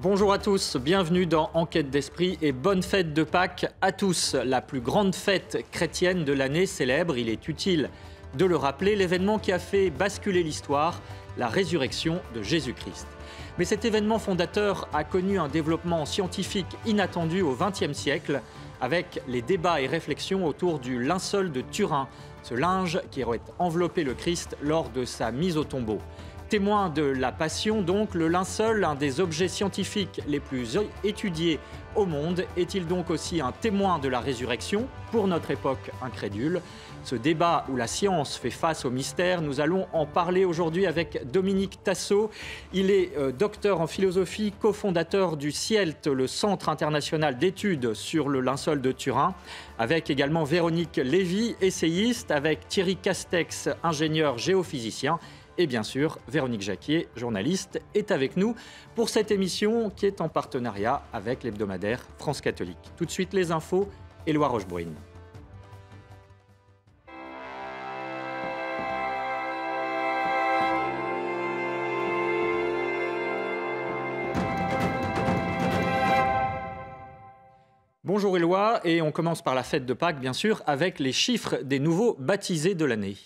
Bonjour à tous, bienvenue dans Enquête d'Esprit et bonne fête de Pâques à tous. La plus grande fête chrétienne de l'année célèbre, il est utile de le rappeler, l'événement qui a fait basculer l'histoire, la résurrection de Jésus-Christ. Mais cet événement fondateur a connu un développement scientifique inattendu au XXe siècle avec les débats et réflexions autour du linceul de Turin, ce linge qui aurait enveloppé le Christ lors de sa mise au tombeau. Témoin de la Passion, donc, le linceul, un des objets scientifiques les plus étudiés au monde, est-il donc aussi un témoin de la résurrection pour notre époque incrédule? Ce débat où la science fait face au mystère, nous allons en parler aujourd'hui avec Dominique Tassot. Il est docteur en philosophie, cofondateur du CIELT, le Centre international d'études sur le linceul de Turin, avec également Véronique Lévy, essayiste, avec Thierry Castex, ingénieur géophysicien, et bien sûr, Véronique Jacquier, journaliste, est avec nous pour cette émission qui est en partenariat avec l'hebdomadaire France Catholique. Tout de suite, les infos, Éloi Rochebrune. Bonjour Éloi, et on commence par la fête de Pâques, bien sûr, avec les chiffres des nouveaux baptisés de l'année.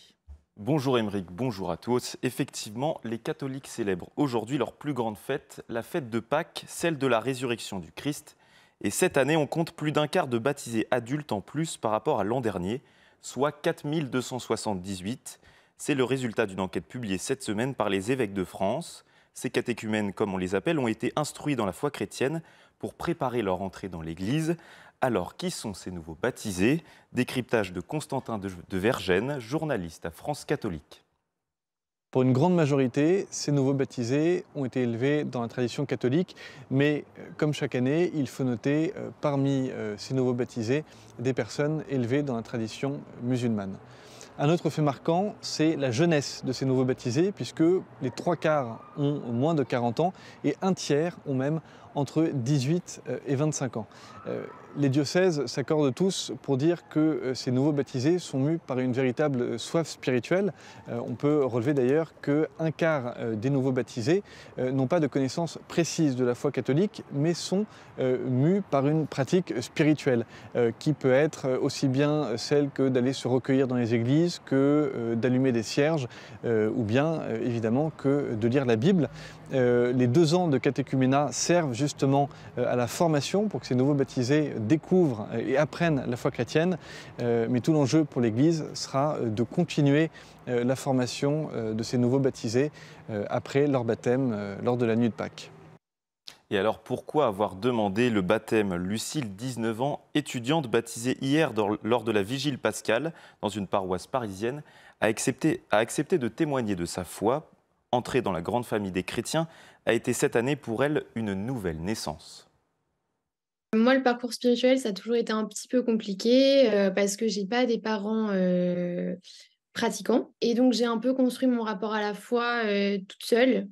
Bonjour Émeric, bonjour à tous. Effectivement, les catholiques célèbrent aujourd'hui leur plus grande fête, la fête de Pâques, celle de la résurrection du Christ. Et cette année, on compte plus d'un quart de baptisés adultes en plus par rapport à l'an dernier, soit 4278. C'est le résultat d'une enquête publiée cette semaine par les évêques de France. Ces catéchumènes, comme on les appelle, ont été instruits dans la foi chrétienne pour préparer leur entrée dans l'Église. Alors, qui sont ces nouveaux baptisés? Décryptage de Constantin de Vergennes, journaliste à France Catholique. Pour une grande majorité, ces nouveaux baptisés ont été élevés dans la tradition catholique, mais comme chaque année, il faut noter parmi ces nouveaux baptisés des personnes élevées dans la tradition musulmane. Un autre fait marquant, c'est la jeunesse de ces nouveaux baptisés, puisque les 3/4 ont moins de 40 ans et un tiers ont même entre 18 et 25 ans. Les diocèses s'accordent tous pour dire que ces nouveaux baptisés sont mus par une véritable soif spirituelle. On peut relever d'ailleurs qu'un quart des nouveaux baptisés n'ont pas de connaissance précise de la foi catholique, mais sont mus par une pratique spirituelle qui peut être aussi bien celle que d'aller se recueillir dans les églises, que d'allumer des cierges, ou bien évidemment que de lire la Bible. Les 2 ans de catéchuménat servent justement à la formation pour que ces nouveaux baptisés découvrent et apprennent la foi chrétienne. Mais tout l'enjeu pour l'Église sera de continuer la formation de ces nouveaux baptisés après leur baptême lors de la nuit de Pâques. Et alors, pourquoi avoir demandé le baptême? Lucille, 19 ans, étudiante baptisée hier lors de la vigile pascale dans une paroisse parisienne, a accepté de témoigner de sa foi. Entrer dans la grande famille des chrétiens a été cette année pour elle une nouvelle naissance. Moi, le parcours spirituel, ça a toujours été un petit peu compliqué parce que j'ai pas des parents pratiquants. Et donc, j'ai un peu construit mon rapport à la foi toute seule.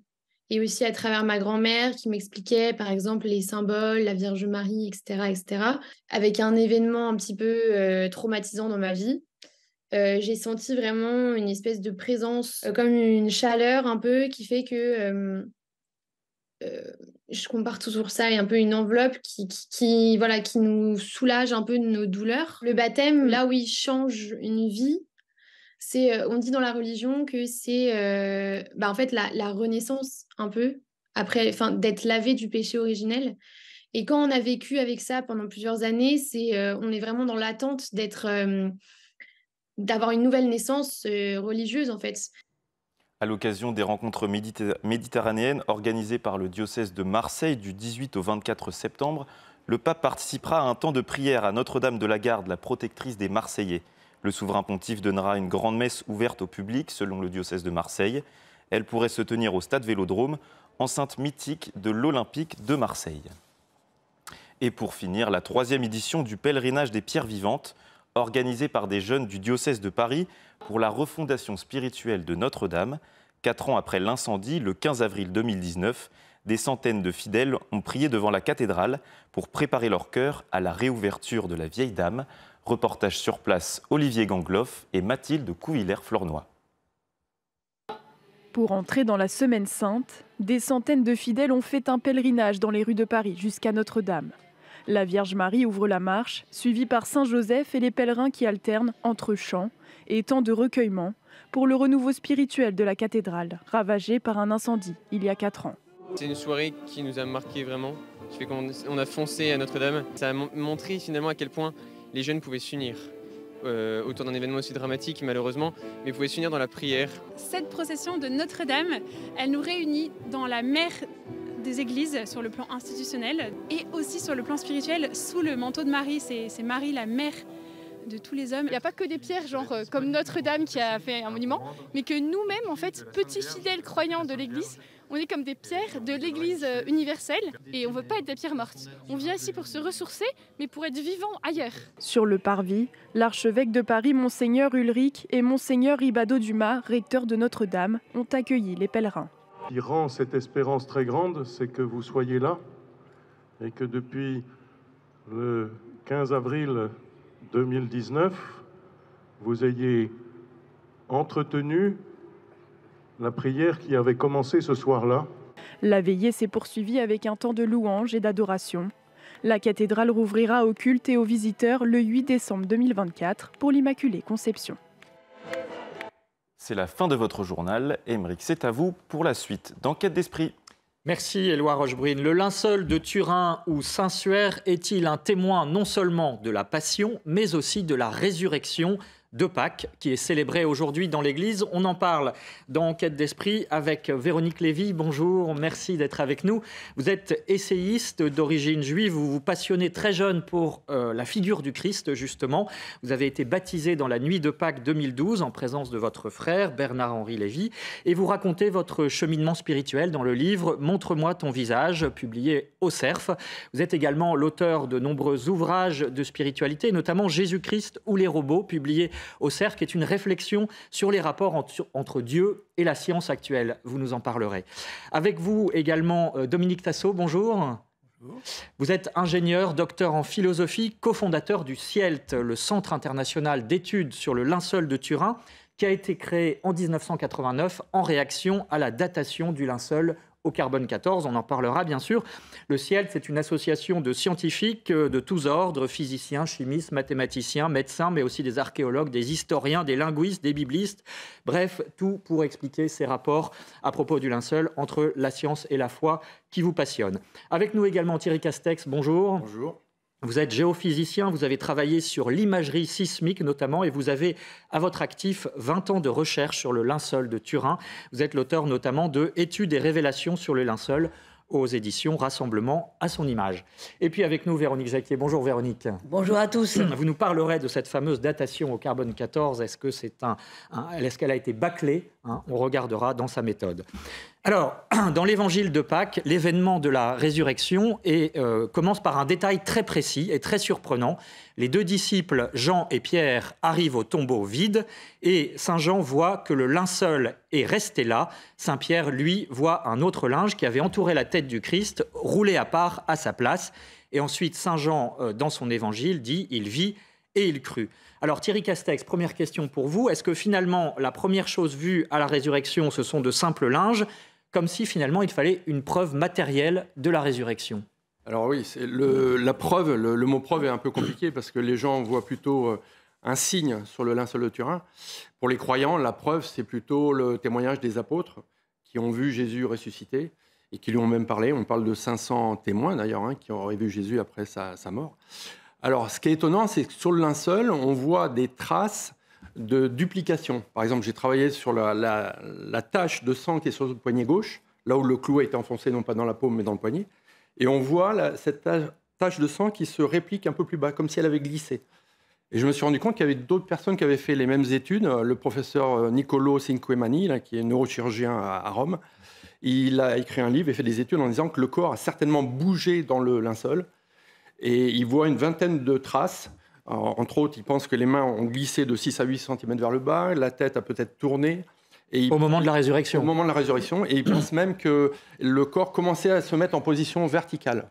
Et aussi à travers ma grand-mère qui m'expliquait, par exemple, les symboles, la Vierge Marie, etc., etc. Avec un événement un petit peu traumatisant dans ma vie. J'ai senti vraiment une espèce de présence, comme une chaleur un peu, qui fait que je compare toujours ça à un peu une enveloppe qui nous soulage un peu de nos douleurs. Le baptême, là où il change une vie, on dit dans la religion que c'est en fait la renaissance un peu, après, d'être lavé du péché originel. Et quand on a vécu avec ça pendant plusieurs années, on est vraiment dans l'attente d'avoir une nouvelle naissance religieuse, en fait. À l'occasion des rencontres méditerranéennes organisées par le diocèse de Marseille du 18 au 24 septembre, le pape participera à un temps de prière à Notre-Dame de la Garde, la protectrice des Marseillais. Le souverain pontife donnera une grande messe ouverte au public, selon le diocèse de Marseille. Elle pourrait se tenir au stade Vélodrome, enceinte mythique de l'Olympique de Marseille. Et pour finir, la 3e édition du pèlerinage des pierres vivantes, organisée par des jeunes du diocèse de Paris pour la refondation spirituelle de Notre-Dame. 4 ans après l'incendie, le 15 avril 2019, des centaines de fidèles ont prié devant la cathédrale pour préparer leur cœur à la réouverture de la vieille dame. Reportage sur place, Olivier Gangloff et Mathilde Couvillère-Flornoy. Pour entrer dans la Semaine Sainte, des centaines de fidèles ont fait un pèlerinage dans les rues de Paris jusqu'à Notre-Dame. La Vierge Marie ouvre la marche, suivie par Saint Joseph et les pèlerins qui alternent entre chants et temps de recueillement pour le renouveau spirituel de la cathédrale, ravagée par un incendie il y a 4 ans. C'est une soirée qui nous a marqué vraiment. On a foncé à Notre-Dame. Ça a montré finalement à quel point les jeunes pouvaient s'unir. Autour d'un événement aussi dramatique malheureusement, mais pouvaient s'unir dans la prière. Cette procession de Notre-Dame, elle nous réunit dans la mère des églises sur le plan institutionnel et aussi sur le plan spirituel sous le manteau de Marie. C'est Marie la mère de tous les hommes. Il n'y a pas que des pierres comme Notre-Dame qui a fait un monument, mais que nous-mêmes, en fait, petits fidèles croyants de l'église, on est comme des pierres de l'église universelle et on ne veut pas être des pierres mortes. On vient ici pour se ressourcer, mais pour être vivant ailleurs. Sur le parvis, l'archevêque de Paris, Monseigneur Ulrich, et Monseigneur Ribado Dumas, recteur de Notre-Dame, ont accueilli les pèlerins. Ce qui rend cette espérance très grande, c'est que vous soyez là et que depuis le 15 avril 2019, vous ayez entretenu la prière qui avait commencé ce soir-là. La veillée s'est poursuivie avec un temps de louange et d'adoration. La cathédrale rouvrira au culte et aux visiteurs le 8 décembre 2024 pour l'Immaculée Conception. C'est la fin de votre journal. Aymeric, c'est à vous pour la suite d'Enquête d'Esprit. Merci Éloi Rochebrune. Le linceul de Turin ou Saint-Suaire est-il un témoin non seulement de la Passion, mais aussi de la résurrection de Pâques, qui est célébrée aujourd'hui dans l'Église? On en parle dans Enquête d'Esprit avec Véronique Lévy. Bonjour, merci d'être avec nous. Vous êtes essayiste d'origine juive, vous vous passionnez très jeune pour la figure du Christ, justement. Vous avez été baptisé dans la nuit de Pâques 2012 en présence de votre frère Bernard-Henri Lévy et vous racontez votre cheminement spirituel dans le livre « Montre-moi ton visage », publié au Cerf. Vous êtes également l'auteur de nombreux ouvrages de spiritualité, notamment « Jésus-Christ ou les robots », publié au Cerf, qui est une réflexion sur les rapports entre Dieu et la science actuelle. Vous nous en parlerez. Avec vous également Dominique Tassot, bonjour. Bonjour. Vous êtes ingénieur, docteur en philosophie, cofondateur du CIELT, le Centre international d'études sur le linceul de Turin, qui a été créé en 1989 en réaction à la datation du linceul au carbone 14, on en parlera bien sûr. Le CIELT, c'est une association de scientifiques de tous ordres, physiciens, chimistes, mathématiciens, médecins, mais aussi des archéologues, des historiens, des linguistes, des biblistes. Bref, tout pour expliquer ces rapports à propos du linceul entre la science et la foi qui vous passionnent. Avec nous également Thierry Castex, bonjour. Bonjour. Vous êtes géophysicien, vous avez travaillé sur l'imagerie sismique notamment et vous avez à votre actif 20 ans de recherche sur le linceul de Turin. Vous êtes l'auteur notamment de Études et révélations sur le linceul aux éditions Rassemblement à son image. Et puis avec nous Véronique Jacquier. Bonjour Véronique. Bonjour à tous. Vous nous parlerez de cette fameuse datation au carbone 14. Est-ce que est-ce qu'elle a été bâclée, On regardera dans sa méthode. Alors, dans l'évangile de Pâques, l'événement de la résurrection commence par un détail très précis et très surprenant. Les deux disciples, Jean et Pierre, arrivent au tombeau vide et Saint Jean voit que le linceul est resté là. Saint Pierre, lui, voit un autre linge qui avait entouré la tête du Christ, roulé à part à sa place. Et ensuite, Saint Jean, dans son évangile, dit « il vit et il crut ». Alors Thierry Castex, première question pour vous. Est-ce que finalement, la première chose vue à la résurrection, ce sont de simples linges, comme si finalement il fallait une preuve matérielle de la résurrection? Alors oui, la preuve, le mot preuve est un peu compliqué parce que les gens voient plutôt un signe sur le linceul de Turin. Pour les croyants, la preuve, c'est plutôt le témoignage des apôtres qui ont vu Jésus ressuscité et qui lui ont même parlé. On parle de 500 témoins d'ailleurs, qui auraient vu Jésus après sa mort. Alors ce qui est étonnant, c'est que sur le linceul, on voit des traces de duplication. Par exemple, j'ai travaillé sur la tache de sang qui est sur le poignet gauche, là où le clou a été enfoncé non pas dans la paume mais dans le poignet. Et on voit cette tache de sang qui se réplique un peu plus bas, comme si elle avait glissé. Et je me suis rendu compte qu'il y avait d'autres personnes qui avaient fait les mêmes études. Le professeur Niccolo Cinquemani, qui est neurochirurgien à Rome, il a écrit un livre et fait des études en disant que le corps a certainement bougé dans le linceul. Et il voit une vingtaine de traces. Alors, entre autres, il pense que les mains ont glissé de 6 à 8 cm vers le bas, la tête a peut-être tourné. Au moment de la résurrection. Au moment de la résurrection. Et il pense même que le corps commençait à se mettre en position verticale.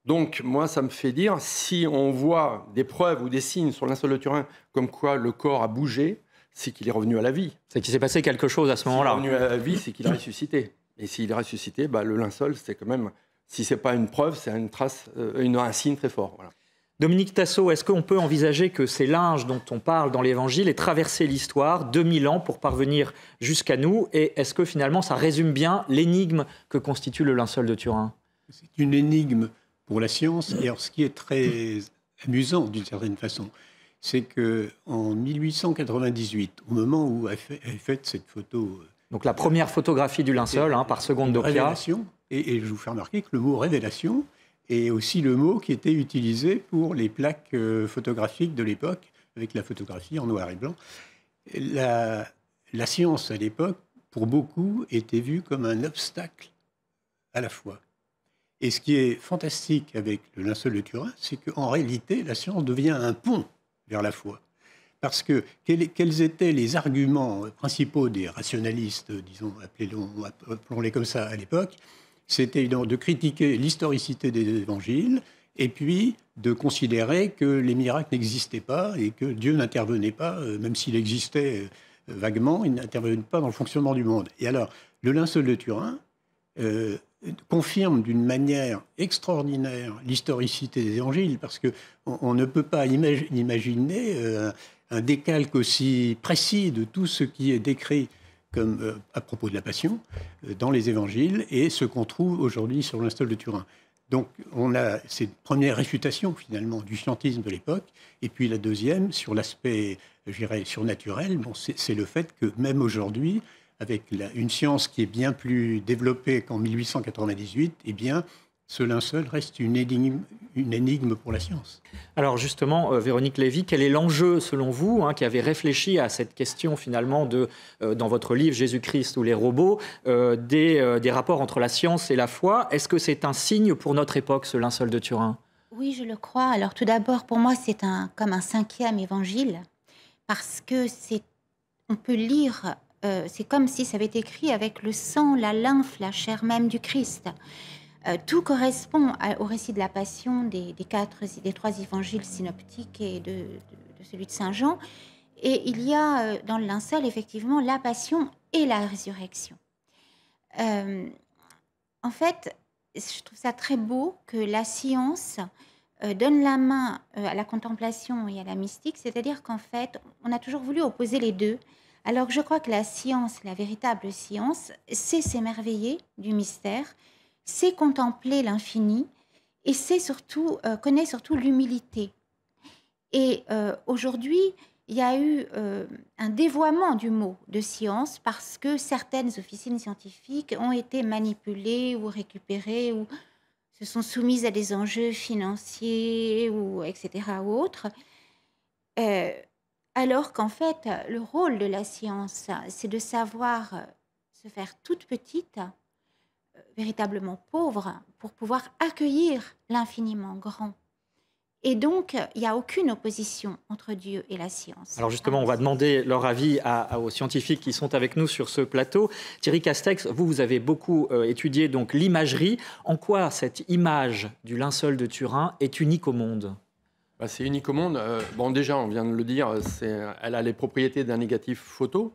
Donc, moi, ça me fait dire, si on voit des preuves ou des signes sur le linceul de Turin comme quoi le corps a bougé, c'est qu'il est revenu à la vie. C'est qu'il s'est passé quelque chose à ce moment-là. S'il est revenu à la vie, c'est qu'il a ressuscité. Et s'il est ressuscité, le linceul, c'est quand même, si ce n'est pas une preuve, c'est une trace, un signe très fort. Voilà. Dominique Tassot, est-ce qu'on peut envisager que ces linges dont on parle dans l'Évangile aient traversé l'histoire, 2000 ans pour parvenir jusqu'à nous? Et est-ce que finalement ça résume bien l'énigme que constitue le linceul de Turin? C'est une énigme pour la science. Et alors, ce qui est très amusant d'une certaine façon, c'est qu'en 1898, au moment où elle fait cette photo... Donc la première photographie du linceul par Seconde Doppia. Et je vous fais remarquer que le mot révélation est aussi le mot qui était utilisé pour les plaques photographiques de l'époque, avec la photographie en noir et blanc. La science, à l'époque, pour beaucoup, était vue comme un obstacle à la foi. Et ce qui est fantastique avec le linceul de Turin, c'est qu'en réalité, la science devient un pont vers la foi. Parce que quels étaient les arguments principaux des rationalistes, disons, appelons-les comme ça à l'époque? C'était de critiquer l'historicité des évangiles et puis de considérer que les miracles n'existaient pas et que Dieu n'intervenait pas, même s'il existait vaguement, il n'intervenait pas dans le fonctionnement du monde. Et alors, le linceul de Turin confirme d'une manière extraordinaire l'historicité des évangiles, parce qu'on ne peut pas imaginer un décalque aussi précis de tout ce qui est décrit comme à propos de la Passion dans les évangiles et ce qu'on trouve aujourd'hui sur le linceul de Turin. Donc on a cette première réfutation finalement du scientisme de l'époque, et puis la deuxième sur l'aspect, je dirais, surnaturel. Bon, c'est le fait que même aujourd'hui, avec une science qui est bien plus développée qu'en 1898, eh bien, ce linceul reste une énigme pour la science. Alors justement, Véronique Lévy, quel est l'enjeu selon vous, qui avez réfléchi à cette question finalement dans votre livre Jésus-Christ ou les robots, des rapports entre la science et la foi? Est-ce que c'est un signe pour notre époque, ce linceul de Turin? Oui, je le crois. Alors tout d'abord, pour moi, c'est comme un 5e évangile, parce que on peut lire, c'est comme si ça avait été écrit avec le sang, la lymphe, la chair même du Christ. Tout correspond au récit de la Passion des 3 évangiles synoptiques et de celui de Saint Jean. Et il y a dans le linceul, effectivement, la Passion et la résurrection. En fait, je trouve ça très beau que la science donne la main à la contemplation et à la mystique, c'est-à-dire qu'en fait, on a toujours voulu opposer les deux. Alors que je crois que la science, la véritable science, c'est s'émerveiller du mystère, c'est contempler l'infini et c'est surtout connaît surtout l'humilité. Et aujourd'hui, il y a eu un dévoiement du mot de science parce que certaines officines scientifiques ont été manipulées ou récupérées ou se sont soumises à des enjeux financiers ou etc. ou autres. Alors qu'en fait, le rôle de la science, c'est de savoir se faire toute petite, véritablement pauvre, pour pouvoir accueillir l'infiniment grand. Et donc, il n'y a aucune opposition entre Dieu et la science. Alors justement, on va demander leur avis aux scientifiques qui sont avec nous sur ce plateau. Thierry Castex, vous avez beaucoup étudié donc l'imagerie. En quoi cette image du linceul de Turin est unique au monde ? C'est unique au monde. Bon, déjà, on vient de le dire, elle a les propriétés d'un négatif photo.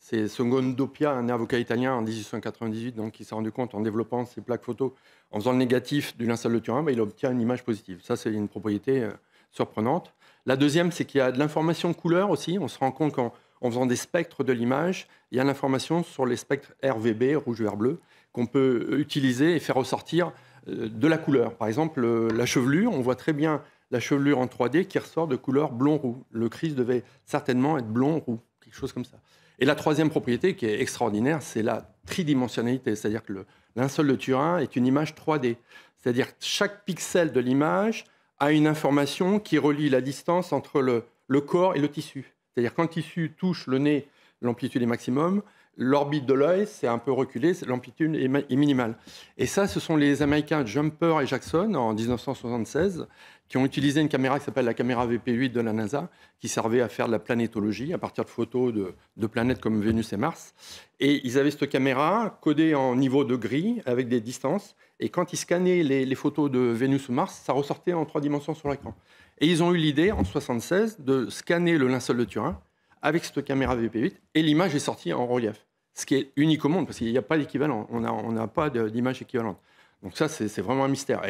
C'est Seconde Doppia, un avocat italien en 1898, donc, qui s'est rendu compte en développant ses plaques photos, en faisant le négatif du linceul de Turin, il obtient une image positive. Ça, c'est une propriété surprenante. La deuxième, c'est qu'il y a de l'information couleur aussi. On se rend compte qu'en faisant des spectres de l'image, il y a l'information sur les spectres RVB, rouge, vert, bleu, qu'on peut utiliser et faire ressortir de la couleur. Par exemple, la chevelure, on voit très bien la chevelure en 3D qui ressort de couleur blond-roux. Le Christ devait certainement être blond-roux, quelque chose comme ça. Et la troisième propriété qui est extraordinaire, c'est la tridimensionnalité. C'est-à-dire que le linceul de Turin est une image 3D. C'est-à-dire que chaque pixel de l'image a une information qui relie la distance entre le corps et le tissu. C'est-à-dire quand le tissu touche le nez, l'amplitude est maximum. L'orbite de l'œil, c'est un peu reculé, l'amplitude est minimale. Et ça, ce sont les Américains Jumper et Jackson, en 1976, qui ont utilisé une caméra qui s'appelle la caméra VP8 de la NASA, qui servait à faire de la planétologie à partir de photos de planètes comme Vénus et Mars. Et ils avaient cette caméra codée en niveau de gris, avec des distances. Et quand ils scannaient les photos de Vénus ou Mars, ça ressortait en 3 dimensions sur l'écran. Et ils ont eu l'idée, en 1976, de scanner le linceul de Turin avec cette caméra VP8 et l'image est sortie en relief. Ce qui est unique au monde, parce qu'il n'y a pas d'équivalent. On n'a pas d'image équivalente. Donc ça, c'est vraiment un mystère.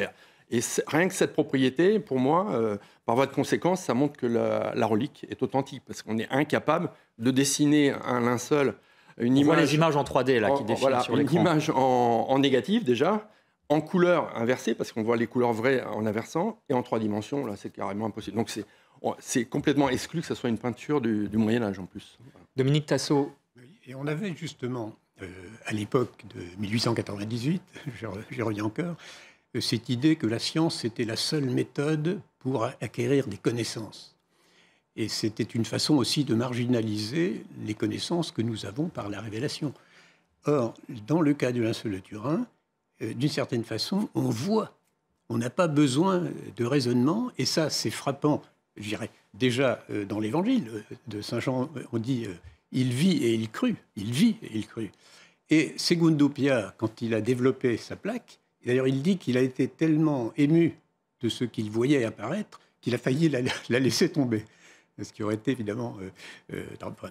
Et rien que cette propriété, pour moi, par voie de conséquence, ça montre que la relique est authentique, parce qu'on est incapable de dessiner un linceul, une image... On voit les images en 3D là, qui défilent sur l'écran. Une image en négatif déjà, en couleur inversée, parce qu'on voit les couleurs vraies en inversant, et en 3 dimensions, là, c'est carrément impossible. Donc c'est complètement exclu que ce soit une peinture du Moyen-Âge en plus. Dominique Tassot. Et on avait justement, à l'époque de 1898, j'y reviens encore, cette idée que la science était la seule méthode pour acquérir des connaissances. Et c'était une façon aussi de marginaliser les connaissances que nous avons par la révélation. Or, dans le cas du linceul de Turin, d'une certaine façon, on voit. On n'a pas besoin de raisonnement, et ça, c'est frappant, je dirais. Déjà, dans l'Évangile de Saint Jean, on dit « il vit et il crut ». Il vit et il crut. Et Segundo Pia, quand il a développé sa plaque, d'ailleurs, il dit qu'il a été tellement ému de ce qu'il voyait apparaître qu'il a failli la laisser tomber, ce qui aurait été évidemment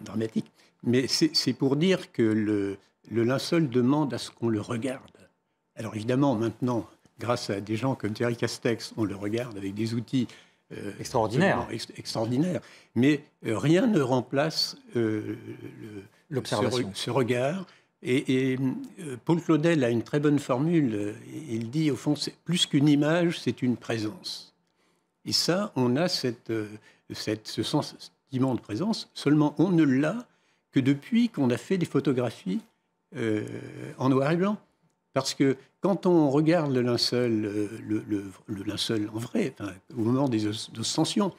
dramatique. Mais c'est pour dire que le linceul demande à ce qu'on le regarde. Alors évidemment, maintenant, grâce à des gens comme Thierry Castex, on le regarde avec des outils extraordinaires. Mais rien ne remplace ce regard. Et Paul Claudel a une très bonne formule. Il dit, au fond, plus qu'une image, c'est une présence. Et ça, on a ce sentiment de présence. Seulement, on ne l'a que depuis qu'on a fait des photographies en noir et blanc. Parce que quand on regarde le linceul, le linceul en vrai, enfin, au moment des ascensions,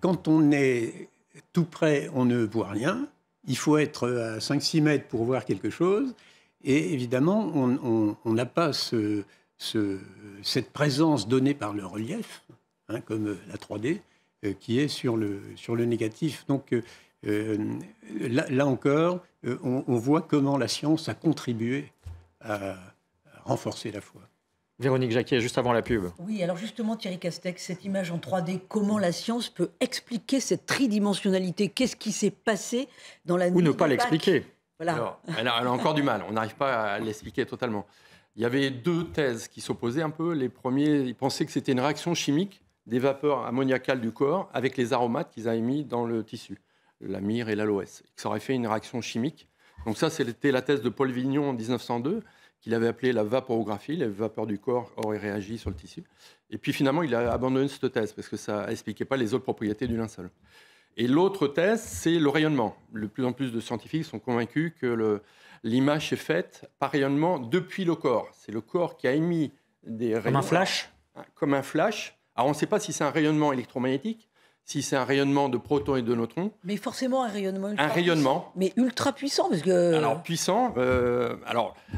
quand on est tout près, on ne voit rien. Il faut être à 5-6 mètres pour voir quelque chose. Et évidemment, on n'a pas cette présence donnée par le relief, hein, comme la 3D, qui est sur le négatif. Donc là encore, on voit comment la science a contribué à renforcer la foi. Véronique Jacquier, juste avant la pub. Oui, alors justement, Thierry Castex, cette image en 3D, comment la science peut expliquer cette tridimensionnalité? Qu'est-ce qui s'est passé dans la nuit? Ou ne pas l'expliquer. Voilà. Alors, elle a encore du mal, on n'arrive pas à l'expliquer totalement. Il y avait 2 thèses qui s'opposaient un peu. Les premiers, ils pensaient que c'était une réaction chimique des vapeurs ammoniacales du corps avec les aromates qu'ils avaient mis dans le tissu, la myrrhe et l'aloès. Ça aurait fait une réaction chimique. Donc ça, c'était la thèse de Paul Vignon en 1902, qu'il avait appelé la vaporographie, les vapeurs du corps auraient réagi sur le tissu. Et puis finalement, il a abandonné cette thèse parce que ça n'expliquait pas les autres propriétés du linceul. Et l'autre thèse, c'est le rayonnement. De plus en plus de scientifiques sont convaincus que l'image est faite par rayonnement depuis le corps. C'est le corps qui a émis des rayons. Comme un flash ? Comme un flash. Alors on ne sait pas si c'est un rayonnement électromagnétique, si c'est un rayonnement de protons et de neutrons. Mais forcément un rayonnement ultra puissant. Mais ultra puissant, parce que... Alors, puissant.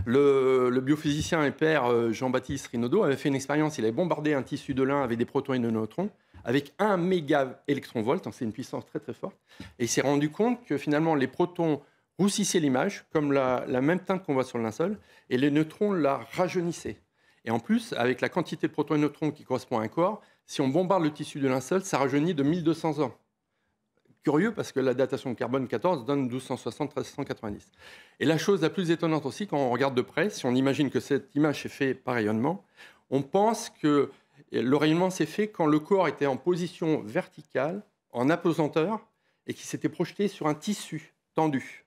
Le biophysicien et père Jean-Baptiste Rinaudot avait fait une expérience. Il avait bombardé un tissu de lin avec des protons et des neutrons avec 1 mégaélectronvolt, donc c'est une puissance très très forte. Et il s'est rendu compte que finalement les protons roussissaient l'image, comme la même teinte qu'on voit sur le linceul, et les neutrons la rajeunissaient. Et en plus, avec la quantité de protons et neutrons qui correspond à un corps, si on bombarde le tissu de linceul, ça rajeunit de 1200 ans. Curieux, parce que la datation de carbone 14 donne 1260-1390. Et la chose la plus étonnante aussi, quand on regarde de près, si on imagine que cette image est faite par rayonnement, on pense que le rayonnement s'est fait quand le corps était en position verticale, en apesanteur, et qui s'était projeté sur un tissu tendu.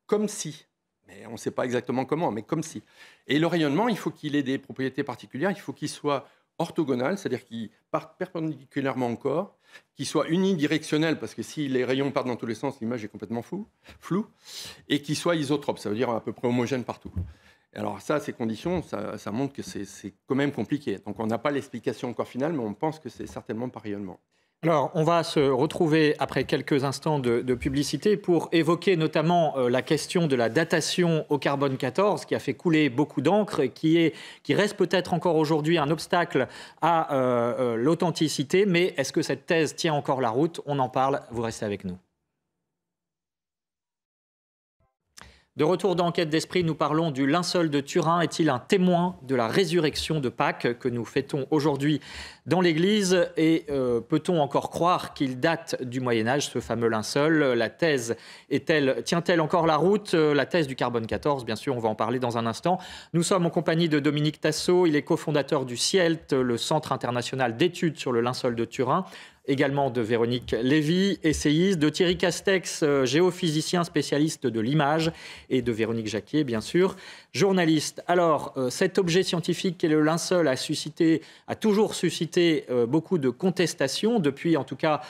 Comme si, mais on ne sait pas exactement comment, mais comme si. Et le rayonnement, il faut qu'il ait des propriétés particulières, il faut qu'il soit orthogonal, c'est-à-dire qu'il parte perpendiculairement au corps, qu'il soit unidirectionnel, parce que si les rayons partent dans tous les sens, l'image est complètement floue, et qu'il soit isotrope, ça veut dire à peu près homogène partout. Alors ça, ces conditions, ça montre que c'est quand même compliqué. Donc on n'a pas l'explication encore finale, mais on pense que c'est certainement par rayonnement. Alors, on va se retrouver après quelques instants de publicité pour évoquer notamment la question de la datation au carbone 14 qui a fait couler beaucoup d'encre et qui reste peut-être encore aujourd'hui un obstacle à l'authenticité. Mais est-ce que cette thèse tient encore la route? On en parle, vous restez avec nous. De retour dans Enquête d'Esprit, nous parlons du linceul de Turin. Est-il un témoin de la résurrection de Pâques que nous fêtons aujourd'hui dans l'Église? Et peut-on encore croire qu'il date du Moyen-Âge, ce fameux linceul? La thèse tient-elle encore la route? La thèse du carbone 14, bien sûr, on va en parler dans un instant. Nous sommes en compagnie de Dominique Tassot. Il est cofondateur du CIELT, le Centre international d'études sur le linceul de Turin. Également de Véronique Lévy, essayiste, de Thierry Castex, géophysicien spécialiste de l'image, et de Véronique Jacquier, bien sûr, journaliste. Alors, cet objet scientifique qu'est le linceul a toujours suscité beaucoup de contestations, depuis en tout cas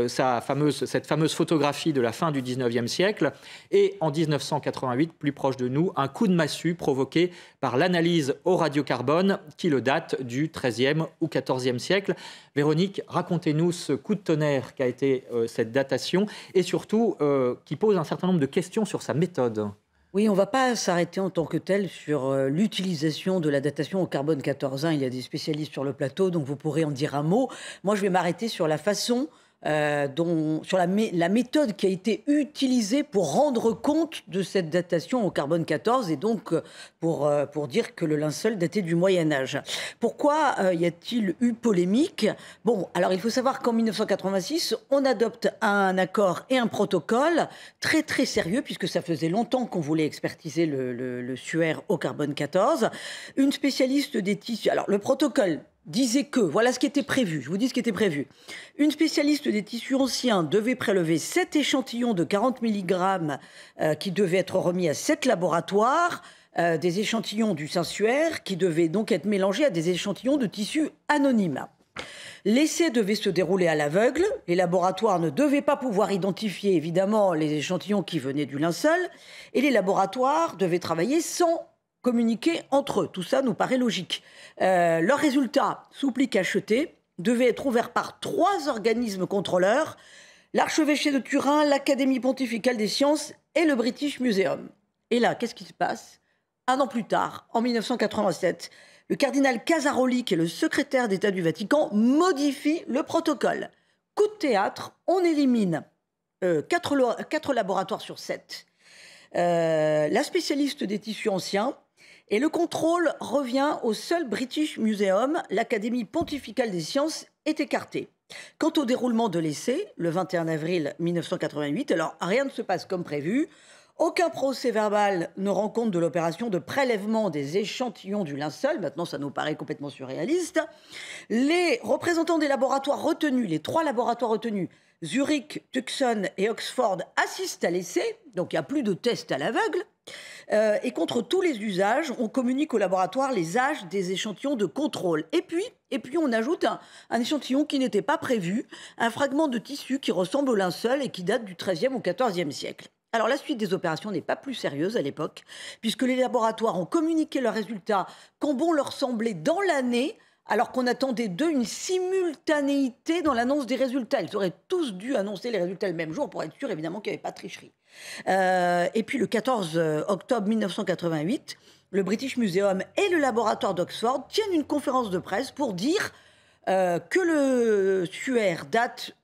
cette fameuse photographie de la fin du 19e siècle. Et en 1988, plus proche de nous, un coup de massue provoqué par l'analyse au radiocarbone qui le date du 13e ou 14e siècle. Véronique, racontez-nous ce coup de tonnerre qu'a été cette datation et surtout qui pose un certain nombre de questions sur sa méthode. Oui, on ne va pas s'arrêter en tant que tel sur l'utilisation de la datation au carbone 14. Il y a des spécialistes sur le plateau, donc vous pourrez en dire un mot. Moi, je vais m'arrêter sur la façon sur la méthode qui a été utilisée pour rendre compte de cette datation au carbone 14 et donc pour dire que le linceul datait du Moyen-Âge. Pourquoi y a-t-il eu polémique? Bon, alors il faut savoir qu'en 1986, on adopte un accord et un protocole très très sérieux puisque ça faisait longtemps qu'on voulait expertiser le suaire au carbone 14. Une spécialiste des tissus... Alors le protocole disait que, voilà ce qui était prévu, je vous dis ce qui était prévu. Une spécialiste des tissus anciens devait prélever 7 échantillons de 40 mg qui devaient être remis à 7 laboratoires, des échantillons du sensuaire qui devaient donc être mélangés à des échantillons de tissus anonymes. L'essai devait se dérouler à l'aveugle, les laboratoires ne devaient pas pouvoir identifier évidemment les échantillons qui venaient du linceul, et les laboratoires devaient travailler sans communiquer entre eux. Tout ça nous paraît logique. Leurs résultats, souples cachetés, devaient être ouverts par 3 organismes contrôleurs, l'archevêché de Turin, l'Académie pontificale des sciences et le British Museum. Et là, qu'est-ce qui se passe? 1 an plus tard, en 1987, le cardinal Casaroli, qui est le secrétaire d'État du Vatican, modifie le protocole. Coup de théâtre, on élimine 4 laboratoires sur 7. La spécialiste des tissus anciens, et le contrôle revient au seul British Museum. L'Académie pontificale des sciences est écartée. Quant au déroulement de l'essai, le 21 avril 1988, alors rien ne se passe comme prévu. Aucun procès-verbal ne rend compte de l'opération de prélèvement des échantillons du linceul. Maintenant, ça nous paraît complètement surréaliste. Les représentants des laboratoires retenus, les 3 laboratoires retenus, Zurich, Tucson et Oxford, assistent à l'essai. Donc, il n'y a plus de tests à l'aveugle. Et contre tous les usages, on communique au laboratoire les âges des échantillons de contrôle. Et puis on ajoute un échantillon qui n'était pas prévu, un fragment de tissu qui ressemble au linceul et qui date du XIIIe ou XIVe siècle. Alors la suite des opérations n'est pas plus sérieuse à l'époque, puisque les laboratoires ont communiqué leurs résultats quand bon leur semblait dans l'année, alors qu'on attendait d'eux une simultanéité dans l'annonce des résultats. Ils auraient tous dû annoncer les résultats le même jour pour être sûr évidemment qu'il n'y avait pas de tricherie. Et puis le 14 octobre 1988, le British Museum et le laboratoire d'Oxford tiennent une conférence de presse pour dire que le suaire date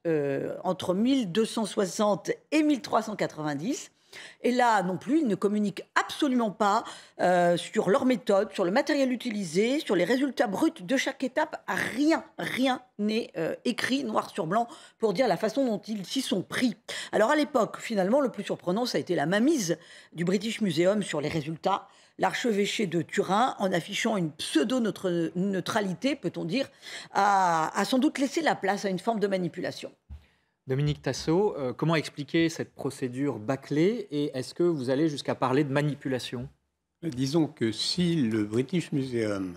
entre 1260 et 1390. Et là non plus, ils ne communiquent absolument pas sur leur méthode, sur le matériel utilisé, sur les résultats bruts de chaque étape. Rien n'est écrit noir sur blanc pour dire la façon dont ils s'y sont pris. Alors à l'époque, finalement, le plus surprenant, ça a été la mainmise du British Museum sur les résultats. L'archevêché de Turin, en affichant une pseudo-neutralité, peut-on dire, a sans doute laissé la place à une forme de manipulation. Dominique Tassot, comment expliquer cette procédure bâclée et est-ce que vous allez jusqu'à parler de manipulation? Disons que si le British Museum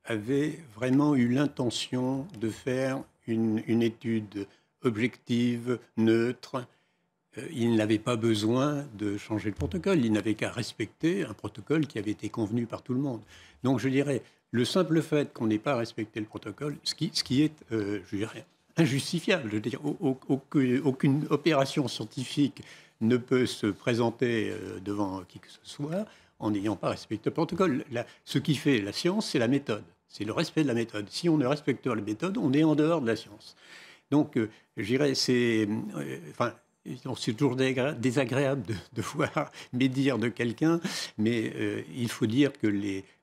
avait vraiment eu l'intention de faire une étude objective, neutre, il n'avait pas besoin de changer le protocole. Il n'avait qu'à respecter un protocole qui avait été convenu par tout le monde. Donc je dirais, le simple fait qu'on n'ait pas respecté le protocole, ce qui est, je dirais, injustifiable. Je veux dire, aucune opération scientifique ne peut se présenter devant qui que ce soit en n'ayant pas respecté le protocole. Ce qui fait la science, c'est la méthode. C'est le respect de la méthode. Si on ne respecte pas la méthode, on est en dehors de la science. Donc, je dirais, c'est toujours désagréable de voir médire de quelqu'un, mais il faut dire que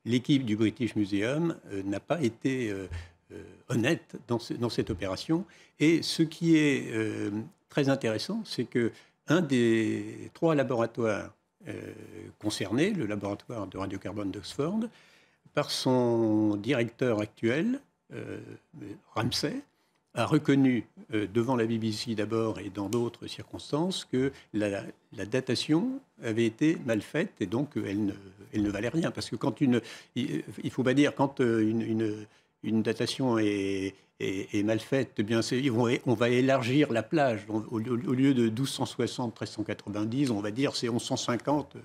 l'équipe du British Museum n'a pas été honnête dans cette opération. Et ce qui est très intéressant, c'est qu'un des 3 laboratoires concernés, le laboratoire de radiocarbone d'Oxford, par son directeur actuel, Ramsay, a reconnu devant la BBC d'abord et dans d'autres circonstances que la datation avait été mal faite et donc elle ne valait rien. Parce que il ne faut pas dire quand une datation est mal faite, eh bien on va élargir la plage. Au lieu de 1260, 1390, on va dire c'est 1150,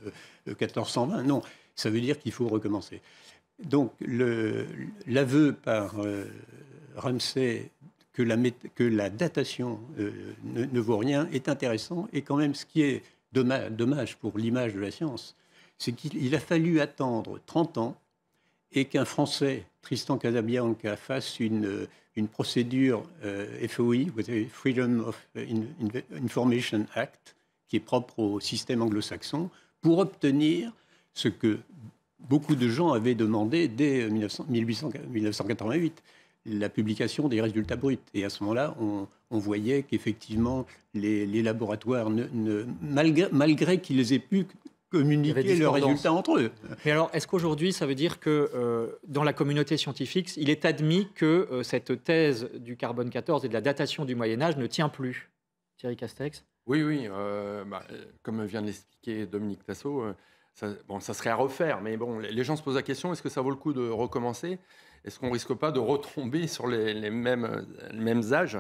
1420. Non, ça veut dire qu'il faut recommencer. Donc l'aveu par Ramsay que la datation ne vaut rien est intéressant. Et quand même, ce qui est dommage pour l'image de la science, c'est qu'il a fallu attendre 30 ans et qu'un Français, Tristan Casabianca, fasse une procédure FOI, Freedom of Information Act, qui est propre au système anglo-saxon, pour obtenir ce que beaucoup de gens avaient demandé dès 1988, la publication des résultats bruts. Et à ce moment-là, on voyait qu'effectivement, les laboratoires, malgré qu'ils aient pu communiquer leurs résultats entre eux. Mais alors, est-ce qu'aujourd'hui, ça veut dire que dans la communauté scientifique, il est admis que cette thèse du carbone 14 et de la datation du Moyen-Âge ne tient plus? Thierry Castex? Oui, comme vient de l'expliquer Dominique Tassot, ça serait à refaire, mais bon, les gens se posent la question, est-ce que ça vaut le coup de recommencer? Est-ce qu'on ne risque pas de retomber sur les mêmes âges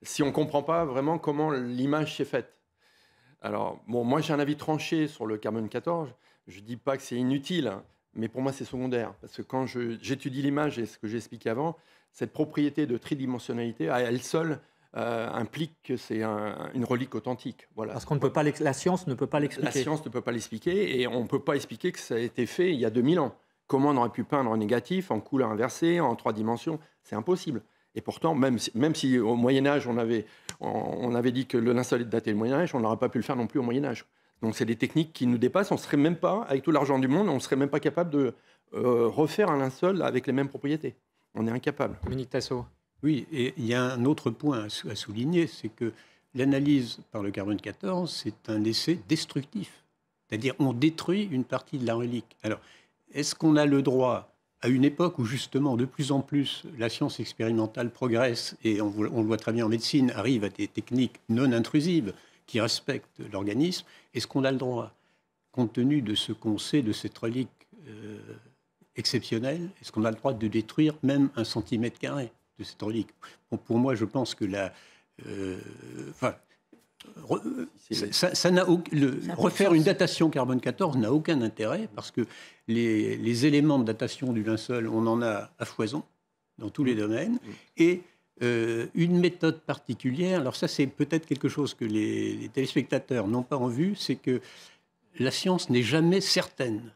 si on ne comprend pas vraiment comment l'image s'est faite? Alors, moi j'ai un avis tranché sur le carbone 14, je ne dis pas que c'est inutile, mais pour moi c'est secondaire, parce que quand j'étudie l'image et ce que j'ai expliqué avant, cette propriété de tridimensionnalité, à elle seule, implique que c'est une relique authentique. Voilà. Parce qu'on ne peut pas, la science ne peut pas l'expliquer. La science ne peut pas l'expliquer et on ne peut pas expliquer que ça a été fait il y a 2000 ans. Comment on aurait pu peindre en négatif, en couleur inversée, en 3 dimensions? C'est impossible. Et pourtant, même si au Moyen-Âge, on avait dit que le linceul est daté du Moyen-Âge, on n'aurait pas pu le faire non plus au Moyen-Âge. Donc c'est des techniques qui nous dépassent. On serait même pas, avec tout l'argent du monde, on ne serait même pas capable de refaire un linceul avec les mêmes propriétés. On est incapable. Dominique Tassot. Oui, et il y a un autre point à souligner, c'est que l'analyse par le carbone 14, c'est un essai destructif. C'est-à-dire on détruit une partie de la relique. Alors, est-ce qu'on a le droit, à une époque où justement de plus en plus la science expérimentale progresse, et on le voit très bien en médecine, arrive à des techniques non intrusives qui respectent l'organisme, est-ce qu'on a le droit, compte tenu de ce qu'on sait de cette relique exceptionnelle, est-ce qu'on a le droit de détruire même 1 centimètre carré de cette relique? Pour moi, je pense que refaire une datation carbone 14 n'a aucun intérêt parce que les éléments de datation du linceul, on en a à foison dans tous les domaines. Et une méthode particulière, alors ça c'est peut-être quelque chose que les téléspectateurs n'ont pas en vue, c'est que la science n'est jamais certaine.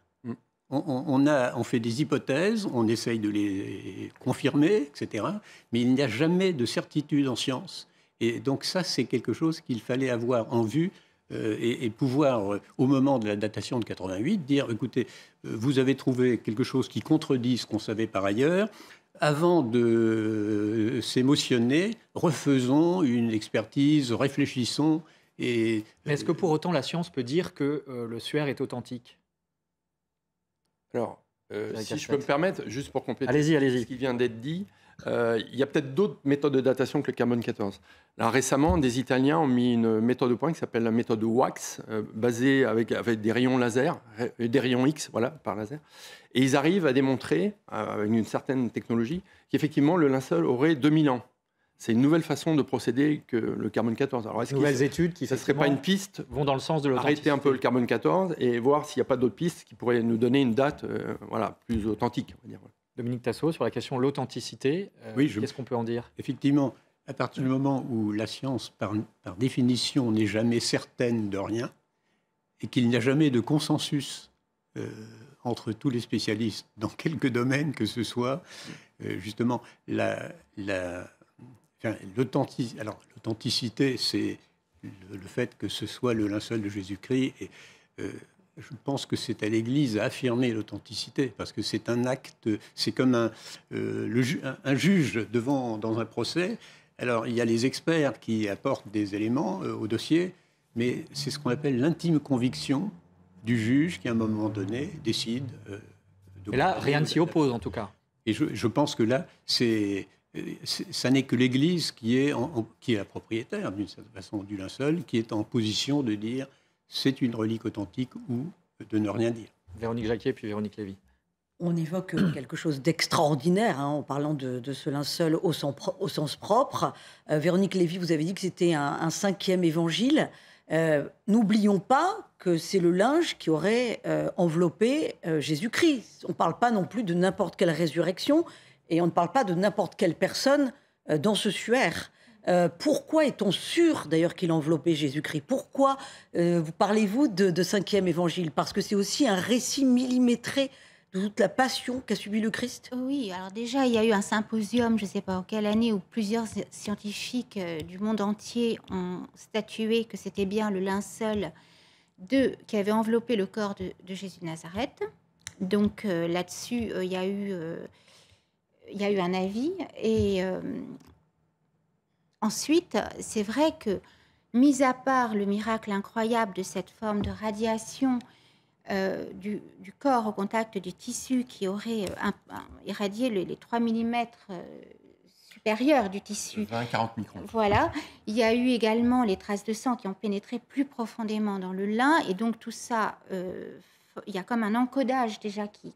On fait des hypothèses, on essaye de les confirmer, etc. Mais il n'y a jamais de certitude en science. Et donc ça, c'est quelque chose qu'il fallait avoir en vue et pouvoir, au moment de la datation de 88, dire, écoutez, vous avez trouvé quelque chose qui contredit ce qu'on savait par ailleurs. Avant de s'émotionner, refaisons une expertise, réfléchissons. Mais est-ce que pour autant la science peut dire que le suaire est authentique? Alors, si je peux me permettre, juste pour compléter allez-y. Ce qui vient d'être dit, il y a peut-être d'autres méthodes de datation que le carbone 14. Là, récemment, des Italiens ont mis une méthode au point qui s'appelle la méthode WAX, basée avec des rayons laser, des rayons X, voilà, par laser. Et ils arrivent à démontrer, avec une certaine technologie, qu'effectivement, le linceul aurait 2000 ans. C'est une nouvelle façon de procéder que le carbone 14. Alors, nouvelles études qui ça serait pas une piste vont dans le sens de l'authenticité. Arrêter un peu le carbone 14 et voir s'il n'y a pas d'autres pistes qui pourraient nous donner une date plus authentique. On va dire. Dominique Tassot, sur la question de l'authenticité, qu'est-ce qu'on peut en dire? Effectivement, à partir du moment où la science, par définition, n'est jamais certaine de rien et qu'il n'y a jamais de consensus entre tous les spécialistes dans quelque domaine que ce soit, justement, l'authenticité, c'est le fait que ce soit le linceul de Jésus-Christ. Et, je pense que c'est à l'Église à affirmer l'authenticité, parce que c'est un acte, c'est comme un juge dans un procès. Alors, il y a les experts qui apportent des éléments au dossier, mais c'est ce qu'on appelle l'intime conviction du juge qui, à un moment donné, décide. Et là, rien ne s'y oppose, en tout cas. Et je pense que là, ça n'est que l'Église qui est la propriétaire, d'une certaine façon, du linceul, qui est en position de dire c'est une relique authentique ou de ne rien dire. Véronique Jacquier, puis Véronique Lévy. On évoque quelque chose d'extraordinaire en parlant de ce linceul au sens propre. Véronique Lévy, vous avez dit que c'était un 5e évangile. N'oublions pas que c'est le linge qui aurait enveloppé Jésus-Christ. On ne parle pas non plus de n'importe quelle résurrection et on ne parle pas de n'importe quelle personne dans ce suaire. Pourquoi est-on sûr d'ailleurs qu'il enveloppait Jésus-Christ? Pourquoi parlez-vous de 5e évangile? Parce que c'est aussi un récit millimétré de toute la passion qu'a subi le Christ? Oui, alors déjà, il y a eu un symposium, je ne sais pas en quelle année, où plusieurs scientifiques du monde entier ont statué que c'était bien le linceul qui avait enveloppé le corps de Jésus de Nazareth. Donc là-dessus, il y a eu un avis. Et ensuite, c'est vrai que, mis à part le miracle incroyable de cette forme de radiation du corps au contact du tissu qui aurait irradié les 3 mm supérieurs du tissu. 20-40 microns. Voilà. Il y a eu également les traces de sang qui ont pénétré plus profondément dans le lin. Et donc tout ça, il y a comme un encodage déjà qui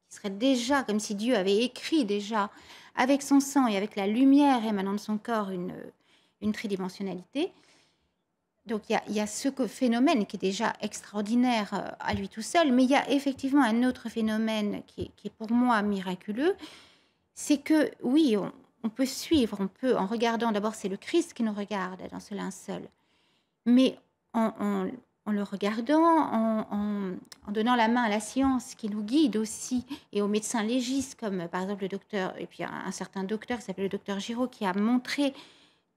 serait déjà comme si Dieu avait écrit déjà avec son sang et avec la lumière émanant de son corps une tridimensionnalité. Donc il y a ce phénomène qui est déjà extraordinaire à lui tout seul, mais il y a effectivement un autre phénomène qui est pour moi miraculeux, c'est que oui, on peut suivre, en regardant, d'abord c'est le Christ qui nous regarde dans ce linceul, mais en le regardant, en donnant la main à la science qui nous guide aussi, et aux médecins légistes, comme par exemple le docteur, et puis un certain docteur qui s'appelle le docteur Giraud, qui a montré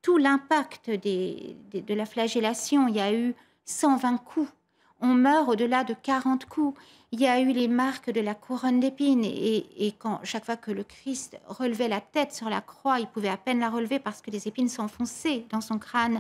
tout l'impact de la flagellation. Il y a eu 120 coups. On meurt au-delà de 40 coups. Il y a eu les marques de la couronne d'épines. Et chaque fois que le Christ relevait la tête sur la croix, il pouvait à peine la relever parce que les épines s'enfonçaient dans son crâne.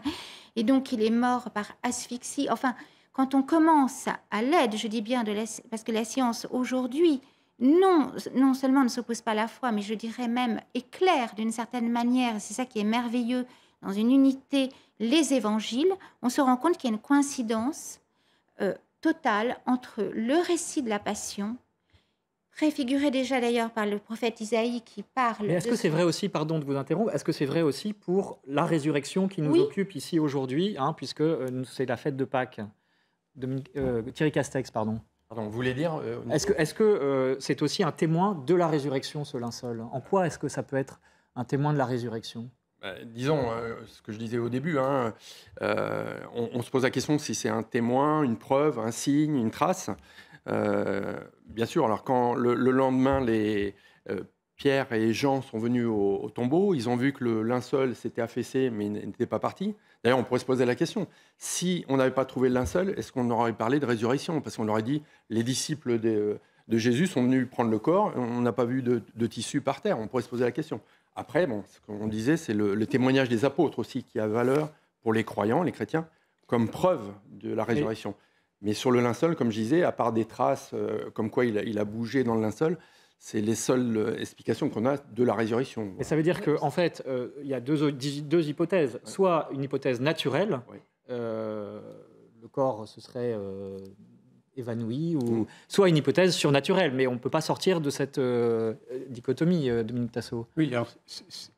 Et donc, il est mort par asphyxie. Enfin, quand on commence à l'aide, je dis bien, parce que la science aujourd'hui, non seulement ne s'oppose pas à la foi, mais je dirais même éclaire d'une certaine manière, c'est ça qui est merveilleux, dans une unité, les évangiles, on se rend compte qu'il y a une coïncidence totale entre le récit de la passion, préfiguré déjà d'ailleurs par le prophète Isaïe qui parle... Mais est-ce que c'est vrai aussi, pardon de vous interrompre, est-ce que c'est vrai aussi pour la résurrection qui nous occupe ici aujourd'hui, puisque c'est la fête de Pâques? Thierry Castex, pardon. Pardon, vous voulez dire... Est-ce que c'est aussi un témoin de la résurrection, ce linceul? En quoi est-ce que ça peut être un témoin de la résurrection? Disons, ce que je disais au début, on se pose la question si c'est un témoin, une preuve, un signe, une trace. Bien sûr, alors quand le lendemain, Pierre et Jean sont venus au tombeau, ils ont vu que le linceul s'était affaissé, mais il n'était pas parti. D'ailleurs, on pourrait se poser la question, si on n'avait pas trouvé le linceul, est-ce qu'on aurait parlé de résurrection? Parce qu'on aurait dit, les disciples de Jésus sont venus prendre le corps, on n'a pas vu de tissu par terre. On pourrait se poser la question. Après, ce qu'on disait, c'est le témoignage des apôtres aussi qui a valeur pour les croyants, les chrétiens, comme preuve de la résurrection. Mais sur le linceul, comme je disais, à part des traces comme quoi il a bougé dans le linceul, c'est les seules explications qu'on a de la résurrection. Et ça veut dire qu'en fait, il y a deux hypothèses. Soit une hypothèse naturelle, le corps se serait évanoui, ou soit une hypothèse surnaturelle. Mais on ne peut pas sortir de cette dichotomie, Dominique Tasseau. Oui, alors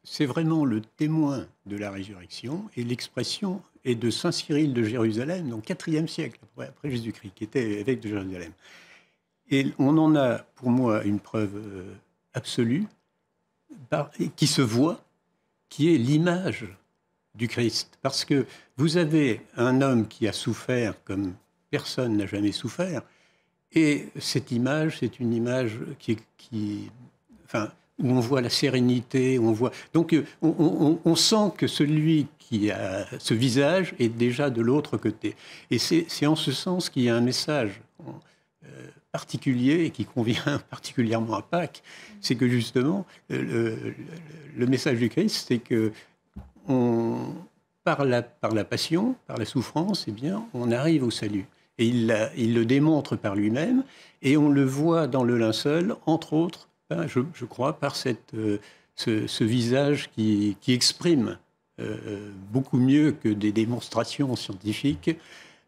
c'est vraiment le témoin de la résurrection, et l'expression est de saint Cyril de Jérusalem, donc 4e siècle après Jésus-Christ, qui était évêque de Jérusalem. Et on en a, pour moi, une preuve absolue, qui se voit, qui est l'image du Christ. Parce que vous avez un homme qui a souffert comme personne n'a jamais souffert, et cette image, c'est une image enfin, où on voit la sérénité, où on voit... Donc on sent que celui qui a ce visage est déjà de l'autre côté. Et c'est en ce sens qu'il y a un message particulier et qui convient particulièrement à Pâques, c'est que justement, le message du Christ, c'est que par la passion, par la souffrance, eh bien, on arrive au salut. Et il le démontre par lui-même, et on le voit dans le linceul, entre autres, je crois, par ce visage qui exprime beaucoup mieux que des démonstrations scientifiques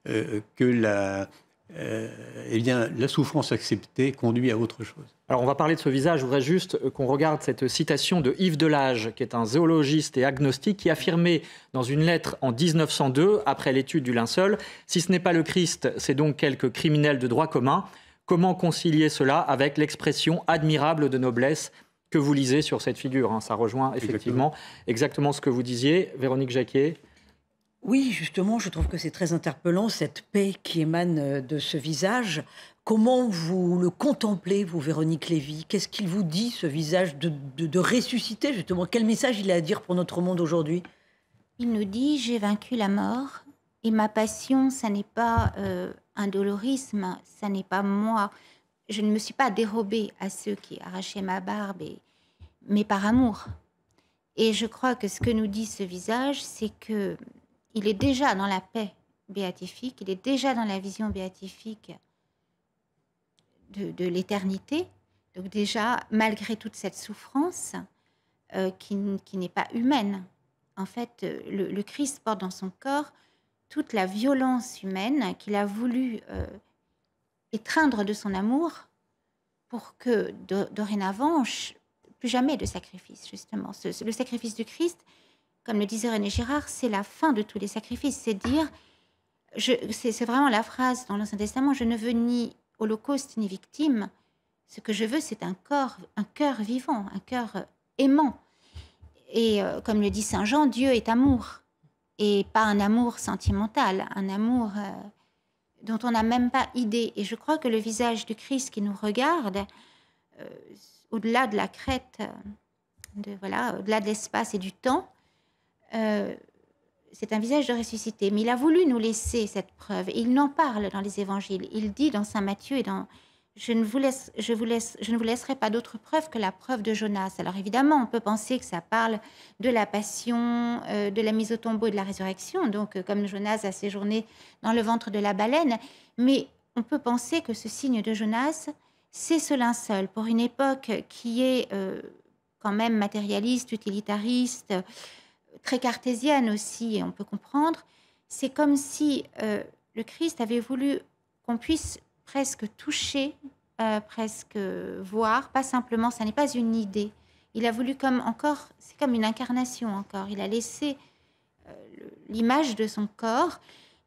que eh bien, la souffrance acceptée conduit à autre chose. Alors on va parler de ce visage, je voudrais juste qu'on regarde cette citation de Yves Delage, qui est un zoologiste et agnostique, qui affirmait dans une lettre en 1902, après l'étude du linceul, « Si ce n'est pas le Christ, c'est donc quelques criminels de droit commun. Comment concilier cela avec l'expression admirable de noblesse que vous lisez sur cette figure ?» Ça rejoint effectivement exactement ce que vous disiez. Véronique Jacquier. Oui, justement, je trouve que c'est très interpellant, cette paix qui émane de ce visage. Comment vous le contemplez, vous, Véronique Lévy? Qu'est-ce qu'il vous dit, ce visage de ressuscité, justement? Quel message il a à dire pour notre monde aujourd'hui? Il nous dit « J'ai vaincu la mort et ma passion, ça n'est pas un dolorisme, ça n'est pas moi. Je ne me suis pas dérobée à ceux qui arrachaient ma barbe, mais par amour. » Et je crois que ce que nous dit ce visage, c'est que il est déjà dans la paix béatifique, il est déjà dans la vision béatifique de l'éternité. Donc déjà, malgré toute cette souffrance qui n'est pas humaine, en fait, le Christ porte dans son corps toute la violence humaine qu'il a voulu étreindre de son amour pour que dorénavant, plus jamais de sacrifice, justement. Le sacrifice du Christ, comme le disait René Girard, c'est la fin de tous les sacrifices. C'est dire, c'est vraiment la phrase dans l'Ancien Testament, je ne veux ni holocauste ni victime. Ce que je veux, c'est un cœur vivant, un cœur aimant. Et comme le dit Saint Jean, Dieu est amour. Et pas un amour sentimental, un amour dont on n'a même pas idée. Et je crois que le visage du Christ qui nous regarde, au-delà de la crête, au-delà de l'espace et du temps, c'est un visage de ressuscité. Mais il a voulu nous laisser cette preuve. Et il en parle dans les évangiles. Il dit dans Saint Matthieu et dans je ne vous laisserai pas d'autre preuve que la preuve de Jonas. Alors évidemment, on peut penser que ça parle de la passion, de la mise au tombeau et de la résurrection, donc comme Jonas a séjourné dans le ventre de la baleine. Mais on peut penser que ce signe de Jonas, c'est ce linceul pour une époque qui est quand même matérialiste, utilitariste, très cartésienne aussi, et on peut comprendre. C'est comme si le Christ avait voulu qu'on puisse presque toucher, presque voir, pas simplement, ça n'est pas une idée. Il a voulu c'est comme une incarnation encore. Il a laissé l'image de son corps.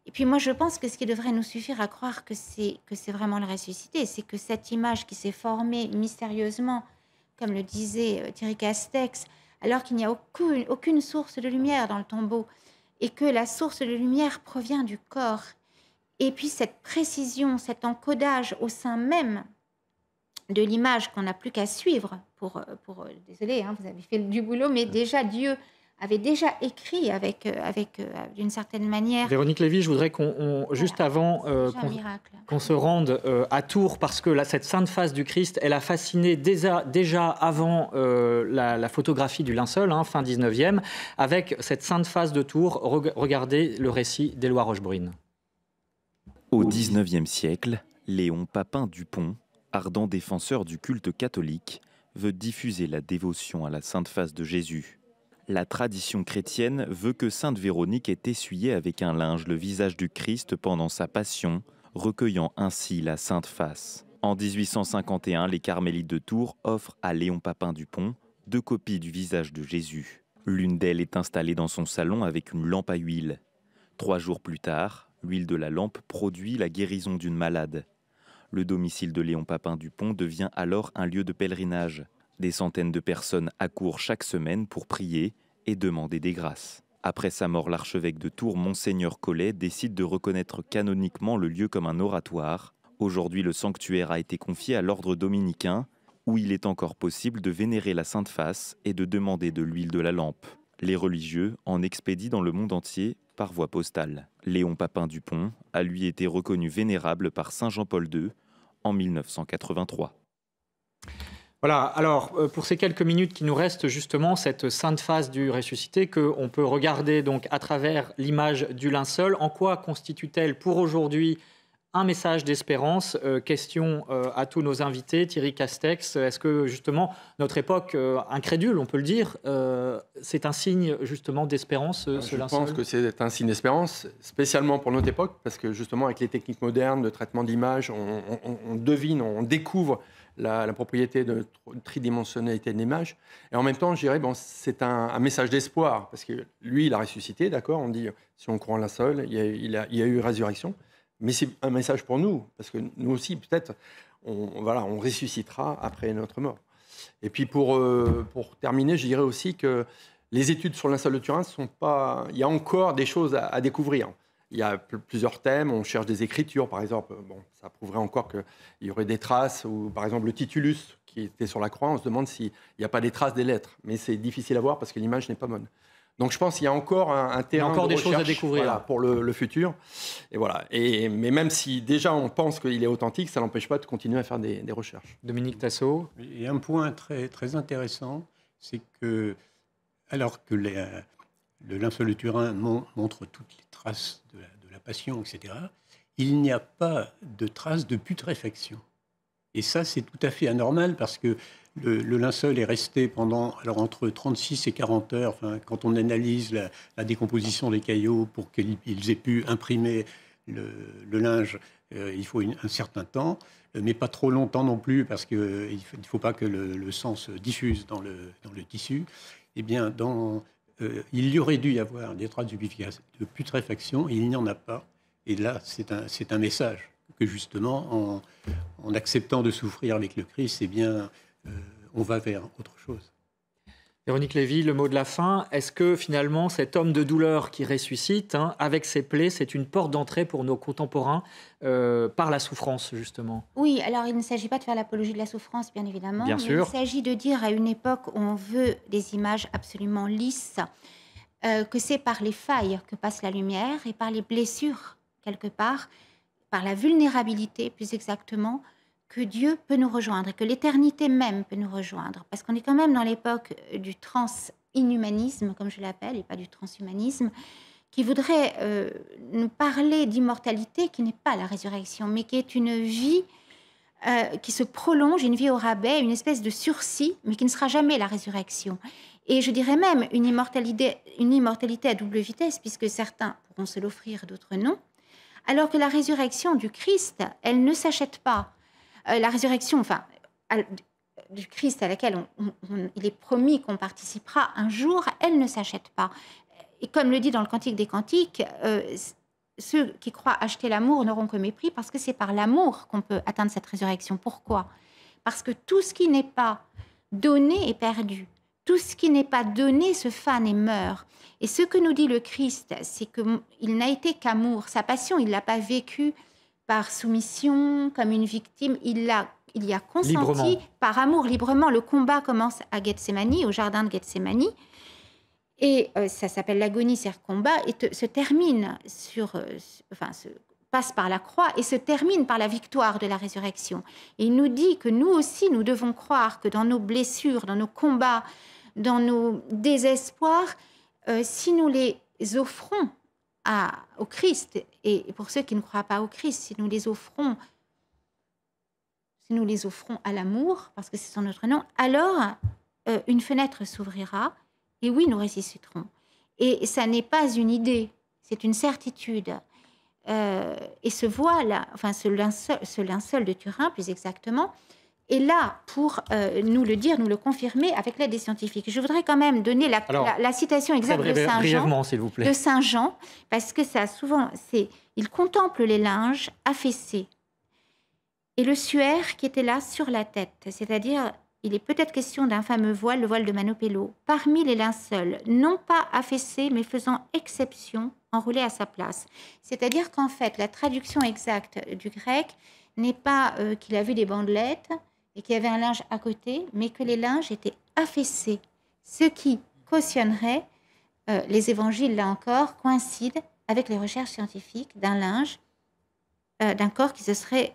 Et puis moi, je pense que ce qui devrait nous suffire à croire que c'est vraiment le ressuscité, c'est que cette image qui s'est formée mystérieusement, comme le disait Thierry Castex, alors qu'il n'y a aucune source de lumière dans le tombeau, et que la source de lumière provient du corps. Et puis cette précision, cet encodage au sein même de l'image qu'on n'a plus qu'à suivre désolé, vous avez fait du boulot, mais déjà Dieu avait déjà écrit avec d'une certaine manière. Véronique Lévy, je voudrais juste avant qu'on se rende à Tours, parce que cette sainte face du Christ, elle a fasciné déjà avant la photographie du linceul, fin 19e, avec cette sainte face de Tours. Regardez le récit d'Éloi Rochebrune. Au XIXe siècle, Léon Papin Dupont, ardent défenseur du culte catholique, veut diffuser la dévotion à la sainte face de Jésus. La tradition chrétienne veut que sainte Véronique ait essuyé avec un linge le visage du Christ pendant sa passion, recueillant ainsi la sainte face. En 1851, les carmélites de Tours offrent à Léon Papin Dupont 2 copies du visage de Jésus. L'une d'elles est installée dans son salon avec une lampe à huile. 3 jours plus tard, l'huile de la lampe produit la guérison d'une malade. Le domicile de Léon Papin Dupont devient alors un lieu de pèlerinage. Des centaines de personnes accourent chaque semaine pour prier et demander des grâces. Après sa mort, l'archevêque de Tours, Monseigneur Collet, décide de reconnaître canoniquement le lieu comme un oratoire. Aujourd'hui, le sanctuaire a été confié à l'ordre dominicain où il est encore possible de vénérer la Sainte Face et de demander de l'huile de la lampe. Les religieux en expédient dans le monde entier par voie postale. Léon Papin-Dupont a lui été reconnu vénérable par Saint Jean-Paul II en 1983. Voilà, alors pour ces quelques minutes qui nous restent, justement, cette sainte face du ressuscité qu'on peut regarder donc à travers l'image du linceul, en quoi constitue-t-elle pour aujourd'hui un message d'espérance? Question à tous nos invités. Thierry Castex, est-ce que justement notre époque incrédule, on peut le dire, c'est un signe justement d'espérance, ce linceul? Je pense que c'est un signe d'espérance, spécialement pour notre époque, parce que justement avec les techniques modernes de traitement d'image, on devine, on découvre la propriété de tridimensionnalité de l'image. Et en même temps, je dirais, bon, c'est un message d'espoir, parce que lui, il a ressuscité, d'accord? On dit, si on croit en linceul, il y a eu résurrection. Mais c'est un message pour nous, parce que nous aussi, peut-être, on ressuscitera après notre mort. Et puis, pour terminer, je dirais aussi que les études sur le linceul de Turin sont pas... Il y a encore des choses à découvrir. Il y a plusieurs thèmes, on cherche des écritures, par exemple. Bon, ça prouverait encore qu'il y aurait des traces, ou par exemple le titulus qui était sur la croix, on se demande s'il n'y a pas des traces des lettres. Mais c'est difficile à voir parce que l'image n'est pas bonne. Donc je pense qu'il y a encore un terrain de recherche, des choses à découvrir, voilà, pour le futur. Et voilà. Mais même si déjà on pense qu'il est authentique, ça n'empêche pas de continuer à faire des recherches. Dominique Tassot. Il y a un point très, très intéressant, c'est que alors que le linceul de Turin montre toutes les traces de la passion, etc., il n'y a pas de traces de putréfaction. Et ça, c'est tout à fait anormal parce que le linceul est resté pendant entre 36 et 40 heures. Enfin, quand on analyse la décomposition des caillots pour qu'ils aient pu imprimer le linge, il faut un certain temps, mais pas trop longtemps non plus parce qu'il ne faut pas que le sang se diffuse dans le tissu. Eh bien, il y aurait dû y avoir des traces de putréfaction et il n'y en a pas. Et là, c'est un message que justement, en acceptant de souffrir avec le Christ, eh bien, on va vers autre chose. Véronique Lévy, le mot de la fin. Est-ce que finalement, cet homme de douleur qui ressuscite, avec ses plaies, c'est une porte d'entrée pour nos contemporains par la souffrance, justement? Oui, alors il ne s'agit pas de faire l'apologie de la souffrance, bien évidemment. Bien sûr. Il s'agit de dire à une époque où on veut des images absolument lisses, que c'est par les failles que passe la lumière et par les blessures, quelque part, par la vulnérabilité, plus exactement, que Dieu peut nous rejoindre et que l'éternité même peut nous rejoindre. Parce qu'on est quand même dans l'époque du trans-inhumanisme, comme je l'appelle, et pas du transhumanisme, qui voudrait nous parler d'immortalité qui n'est pas la résurrection, mais qui est une vie qui se prolonge, une vie au rabais, une espèce de sursis, mais qui ne sera jamais la résurrection. Et je dirais même une immortalité à double vitesse, puisque certains pourront se l'offrir, d'autres non. Alors que la résurrection du Christ, elle ne s'achète pas. La résurrection du Christ à laquelle il est promis qu'on participera un jour, elle ne s'achète pas. Et comme le dit dans le Cantique des Cantiques, ceux qui croient acheter l'amour n'auront que mépris parce que c'est par l'amour qu'on peut atteindre cette résurrection. Pourquoi? Parce que tout ce qui n'est pas donné est perdu. Tout ce qui n'est pas donné se fane et meurt. Et ce que nous dit le Christ, c'est qu'il n'a été qu'amour. Sa passion, il ne l'a pas vécue par soumission, comme une victime. Il y a consenti librement. Par amour, librement. Le combat commence à Gethsémani, au jardin de Gethsémani. Et ça s'appelle l'agonie, c'est combat, et se termine passe par la croix et se termine par la victoire de la résurrection. Et il nous dit que nous aussi, nous devons croire que dans nos blessures, dans nos combats, dans nos désespoirs, si nous les offrons au Christ, et pour ceux qui ne croient pas au Christ, si nous les offrons à l'amour, parce que c'est son notre nom, alors une fenêtre s'ouvrira, et oui, nous ressusciterons. Et ça n'est pas une idée, c'est une certitude. Et ce voile, ce linceul de Turin, plus exactement, est là pour nous le dire, nous le confirmer avec l'aide des scientifiques. Je voudrais quand même donner la citation exacte de Saint Jean, parce que ça, souvent, il contemple les linges affaissés et le suaire qui était là sur la tête, c'est-à-dire, il est peut-être question d'un fameux voile, le voile de Manopello, parmi les linceuls, non pas affaissés, mais faisant exception, enroulé à sa place. C'est-à-dire qu'en fait, la traduction exacte du grec n'est pas qu'il a vu des bandelettes et qu'il y avait un linge à côté, mais que les linges étaient affaissés, ce qui cautionnerait, les évangiles, là encore, coïncident avec les recherches scientifiques d'un linge, d'un corps qui se serait...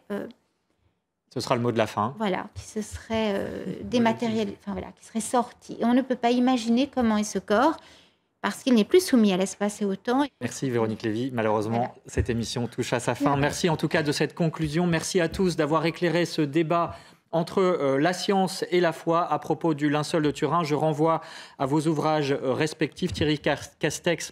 Ce sera le mot de la fin. Voilà, qui se serait dématérialisé, enfin voilà, qui serait sorti. Et on ne peut pas imaginer comment est ce corps, parce qu'il n'est plus soumis à l'espace et au temps. Merci Véronique Lévy. Malheureusement, cette émission touche à sa fin. Merci en tout cas de cette conclusion. Merci à tous d'avoir éclairé ce débat entre la science et la foi à propos du linceul de Turin. Je renvoie à vos ouvrages respectifs. Thierry Castex,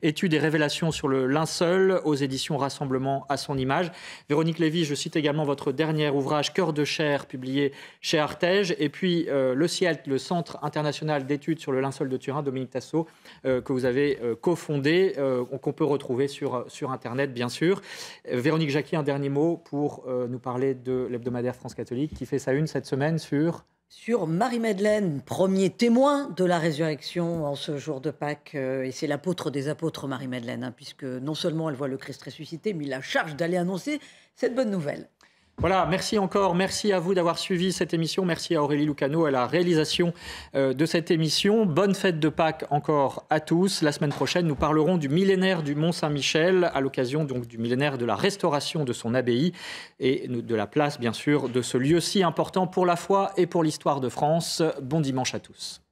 Études et révélations sur le linceul, aux éditions Rassemblement à son image. Véronique Lévy, je cite également votre dernier ouvrage, Cœur de chair, publié chez Artege. Et puis le CIELT, le Centre international d'études sur le linceul de Turin, Dominique Tassot, que vous avez cofondé, qu'on peut retrouver sur Internet, bien sûr. Véronique Jacqui, un dernier mot pour nous parler de l'hebdomadaire France Catholique, qui fait sa une cette semaine sur Marie-Madeleine, premier témoin de la résurrection en ce jour de Pâques. Et c'est l'apôtre des apôtres, Marie-Madeleine, puisque non seulement elle voit le Christ ressuscité, mais il a charge d'aller annoncer cette bonne nouvelle. Voilà, merci encore. Merci à vous d'avoir suivi cette émission. Merci à Aurélie Lucano à la réalisation de cette émission. Bonne fête de Pâques encore à tous. La semaine prochaine, nous parlerons du millénaire du Mont-Saint-Michel, à l'occasion donc du millénaire de la restauration de son abbaye et de la place, bien sûr, de ce lieu si important pour la foi et pour l'histoire de France. Bon dimanche à tous.